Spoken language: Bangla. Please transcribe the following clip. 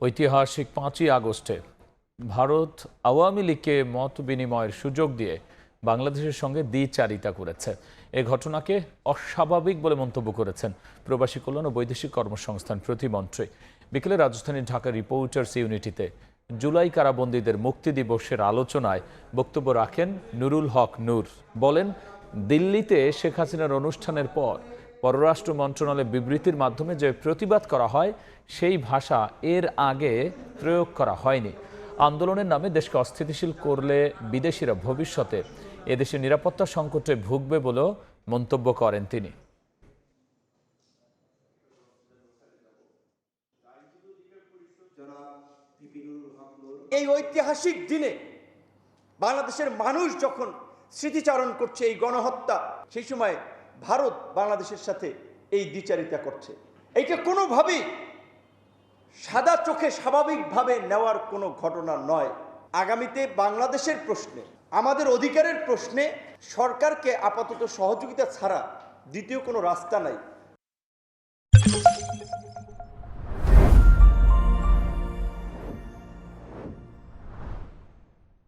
ঐতিহাসিক 5ই আগস্টে ভারত আওয়ামী লীগকে মত বিনিময়ের সুযোগ দিয়ে বাংলাদেশের সঙ্গে দ্বিচারিতা করেছে। এ ঘটনাকে অস্বাভাবিক বলে মন্তব্য করেছেন প্রবাসী কল্যাণ ও বৈদেশিক কর্মসংস্থান প্রতিমন্ত্রী। বিকেলে রাজধানীর ঢাকা রিপোর্টার্স ইউনিটিতে জুলাই কারাবন্দীদের মুক্তি দিবসের আলোচনায় বক্তব্য রাখেন নুরুল হক নূর। বলেন, দিল্লিতে শেখ হাসিনার অনুষ্ঠানের পর পররাষ্ট্র মন্ত্রণালয়ের বিবৃতির মাধ্যমে যে প্রতিবাদ করা হয় সেই ভাষা এর আগে প্রয়োগ করা হয়নি। আন্দোলনের নামে দেশকে অস্থিতিশীল করলে বিদেশিরা ভবিষ্যতে এদেশের নিরাপত্তা সংকটে ভুগবে বলেও মন্তব্য করেন তিনি। এই ঐতিহাসিক দিনে বাংলাদেশের মানুষ যখন স্মৃতিচারণ করছে এই গণহত্যা, সেই সময় ভারত বাংলাদেশের সাথে এই দ্বিচারিতা করছে। এইটা কোনোভাবেই সাদা চোখে স্বাভাবিকভাবে নেওয়ার কোনো ঘটনা নয়। আগামীতে বাংলাদেশের প্রশ্নে, আমাদের অধিকারের প্রশ্নে সরকারকে আপাতত সহযোগিতা ছাড়া দ্বিতীয় কোনো রাস্তা নাই।